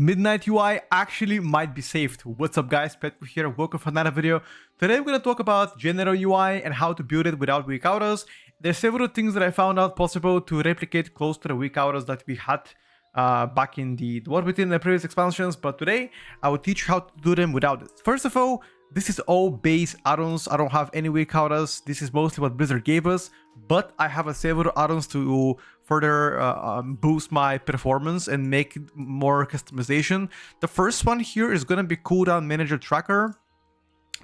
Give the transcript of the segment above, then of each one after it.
Midnight UI actually might be saved. What's up guys, Petko here, welcome for another video. Today we're going to talk about general UI and how to build it without weak autos. There's several things that I found out possible to replicate close to the weak autos that we had back in the War within the previous expansions, but today I will teach you how to do them without it. First of all, this is all base add-ons. I don't have any weak autos. This is mostly what Blizzard gave us, but I have several add-ons to further boost my performance and make more customization. The first one here is going to be Cooldown Manager Tracker.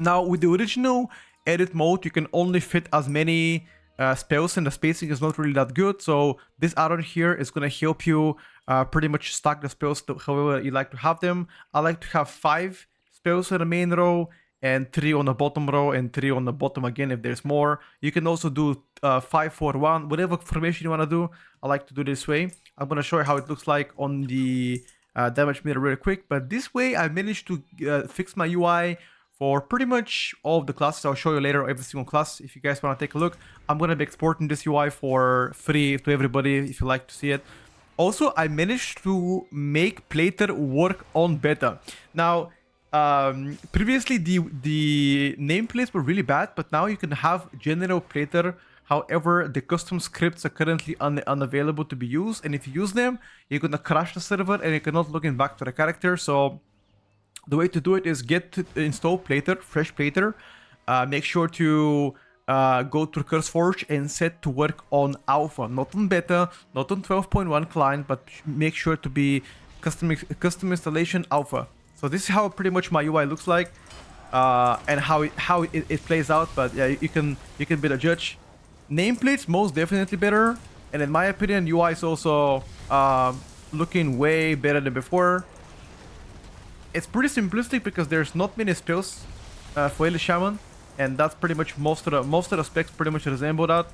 Now with the original edit mode, you can only fit as many spells and the spacing is not really that good. So this add-on here is going to help you pretty much stack the spells however you like to have them. I like to have 5 spells in the main row and 3 on the bottom row and 3 on the bottom again if there's more. You can also do 5-4-1, whatever formation you want to do. I like to do this way. I'm going to show you how it looks like on the damage meter really quick. But this way I managed to fix my UI for pretty much all of the classes. I'll show you later every single class if you guys want to take a look. I'm going to be exporting this UI for free to everybody if you like to see it. Also, I managed to make Plater work on beta. Now, previously the nameplates were really bad, but now you can have general Plater. However, the custom scripts are currently unavailable to be used, and if you use them, you're gonna crash the server and you cannot log in back to the character. So the way to do it is get to install Plater, fresh Plater. Make sure to go to CurseForge and set to work on alpha, not on beta, not on 12.1 client, but make sure to be custom installation alpha. So this is how pretty much my UI looks like, and how it plays out. But yeah, you can be the judge. Nameplates most definitely better, and in my opinion, UI is also looking way better than before. It's pretty simplistic because there's not many spells for Elite Shaman, and that's pretty much most of the specs pretty much resemble that.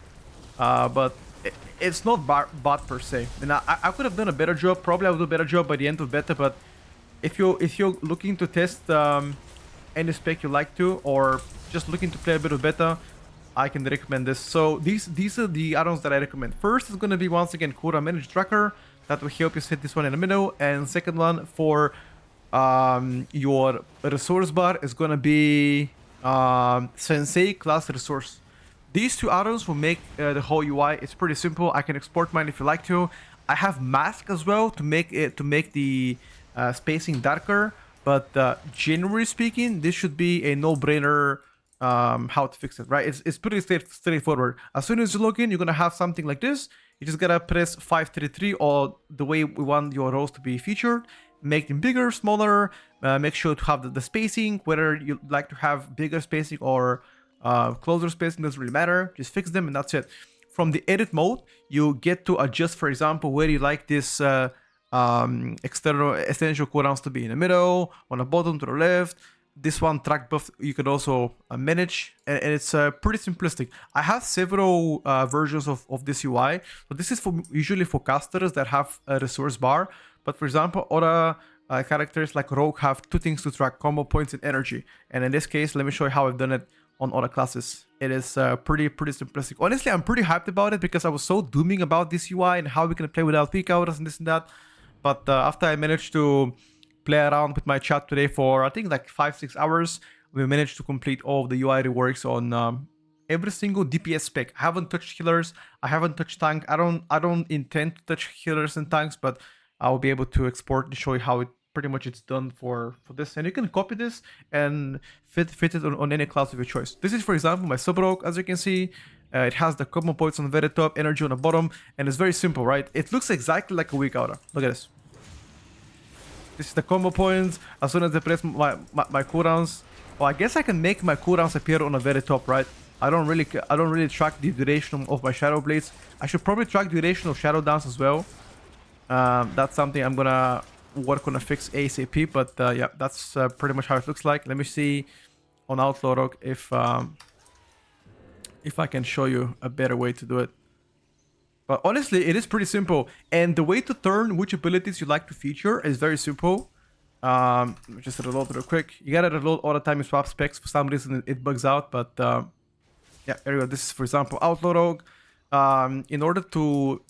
But it's not bad per se, and I could have done a better job. Probably I would do a better job by the end of beta, but if you're looking to test any spec you like to, or just looking to play a bit of beta, I can recommend this. So these are the add-ons that I recommend. First is going to be once again Cooldown Manager Tracker. That will help you set this one in the middle. And second one for your resource bar is going to be Sensei Class Resource. These two add-ons will make the whole UI. It's pretty simple. I can export mine if you like to. I have Masque as well to make the spacing darker, but generally speaking, this should be a no-brainer how to fix it, right? It's pretty straightforward. As soon as you log in, you're gonna have something like this. You just gotta press 533 or the way we want your rows to be featured. Make them bigger, smaller. Make sure to have the spacing, whether you like to have bigger spacing or closer spacing, doesn't really matter. Just fix them and that's it. From the edit mode, you get to adjust, for example, where you like this external essential cooldowns to be in the middle, on the bottom, to the left. This one track buff you could also manage, and it's pretty simplistic. I have several versions of this UI. So this is usually for casters that have a resource bar, but for example other characters like Rogue have 2 things to track: combo points and energy. And in this case, let me show you how I've done it on other classes. It is pretty simplistic. Honestly, I'm pretty hyped about it because I was so dooming about this UI and how we can play without peak hours and this and that. But after I managed to play around with my chat today for I think like 5-6 hours, we managed to complete all of the UI reworks on every single DPS spec. I haven't touched healers, I haven't touched tank. I don't intend to touch healers and tanks, but I'll be able to export and show you how it pretty much it's done for this. And you can copy this and fit it on any class of your choice. This is, for example, my sub-rogue. As you can see, it has the combo points on the very top, energy on the bottom, and it's very simple, right? It looks exactly like a weak auto. Look at this. This is the combo points. As soon as I press my cooldowns, well, I guess I can make my cooldowns appear on the very top, right? I don't really track the duration of my shadow blades. I should probably track duration of shadow downs as well. That's something I'm gonna work on a fix ASAP. But yeah, that's pretty much how it looks like. Let me see on Outlaw Rogue if I can show you a better way to do it. But honestly, it is pretty simple. And the way to turn which abilities you like to feature is very simple. Just reload real quick. You gotta reload all the time you swap specs. For some reason, it bugs out. But yeah, there we go. This is, for example, Outlaw Rogue. In order to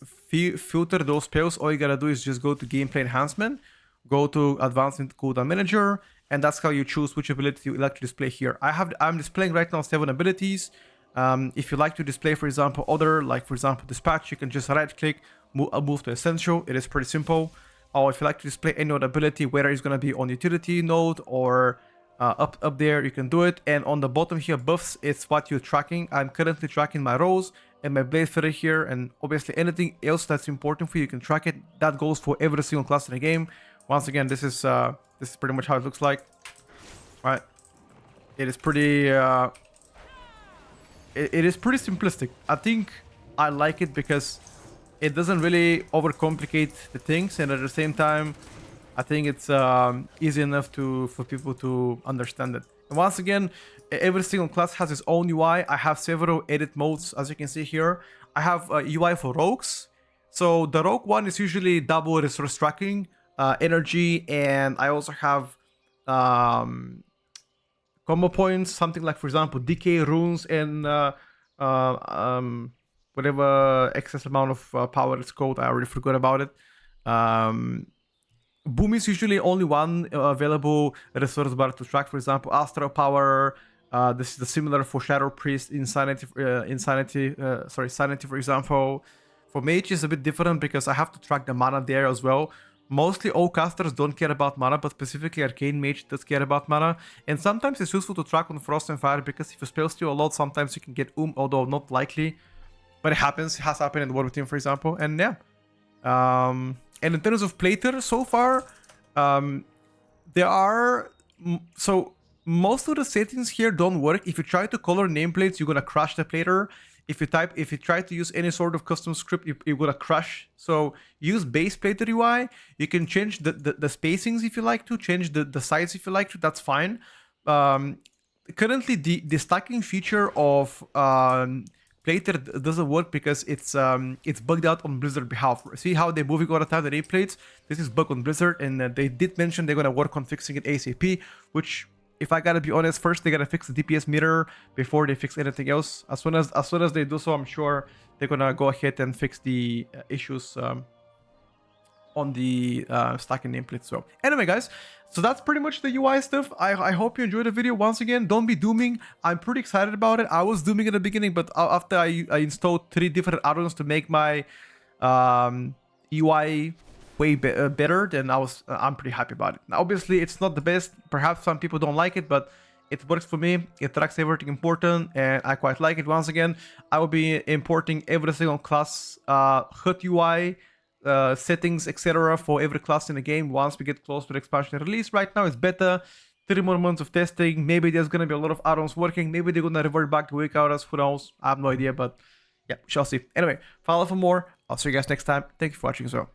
filter those spells, all you gotta do is just go to Gameplay Enhancement. go to Advanced Cooldown Manager, and that's how you choose which ability you like to display here. I'm displaying right now 7 abilities. If you like to display, for example, other, like for example, Dispatch, you can just right click, move to Essential. It is pretty simple. Or if you like to display any other ability, whether it's going to be on utility node or up there, you can do it. And on the bottom here, buffs, it's what you're tracking. I'm currently tracking my rows and my blade feather here, and obviously anything else that's important for you, you can track it. That goes for every single class in the game. Once again, this is pretty much how it looks like. Right? It is pretty it is pretty simplistic. I think I like it because it doesn't really overcomplicate the things, and at the same time, I think it's easy enough for people to understand it. And once again, every single class has its own UI. I have several edit modes, as you can see here. I have a UI for rogues. So the rogue one is usually double resource tracking, energy, and I also have combo points, something like, for example, decay runes and whatever excess amount of power it's called. I already forgot about it. Boom is usually only one available resource bar to track. For example, Astral Power. This is the similar for Shadow Priest, Insanity, Sanity, for example. For Mage is a bit different because I have to track the mana there as well. Mostly all casters don't care about mana, but specifically Arcane Mage does care about mana. And sometimes it's useful to track on Frost and Fire because if you spell steal a lot, sometimes you can get although not likely. But it happens, it has happened in Warcraft team, for example. And yeah. And in terms of plater, so far, there are... So most of the settings here don't work. If you try to color nameplates, you're gonna crush the plater. If you try to use any sort of custom script, you're gonna crush. So use base plater UI. You can change the spacings if you like to, change the size if you like to, that's fine. Currently, the stacking feature of plater doesn't work because it's bugged out on Blizzard behalf. See how they're moving all the time the nameplates? This is bug on Blizzard, and they did mention they're gonna work on fixing it ASAP, which, if I gotta be honest, first they gotta fix the DPS meter before they fix anything else. As soon as they do so, I'm sure they're gonna go ahead and fix the issues on the stacking nameplate. So anyway, guys, so that's pretty much the UI stuff. I hope you enjoyed the video. Once again, don't be dooming. I'm pretty excited about it. I was dooming in the beginning, but after I installed 3 different add-ons to make my UI way better, then I'm pretty happy about it. Now, obviously, it's not the best. Perhaps some people don't like it, but it works for me. It tracks everything important, and I quite like it. Once again, I will be importing every single class HUD UI settings, etc. for every class in the game once we get close to the expansion release. Right now, it's beta. 3 more months of testing. Maybe there's gonna be a lot of add-ons working. Maybe they're gonna revert back to weak hours. Who knows? I have no idea, but yeah, we shall see. Anyway, follow for more. I'll see you guys next time. Thank you for watching as well.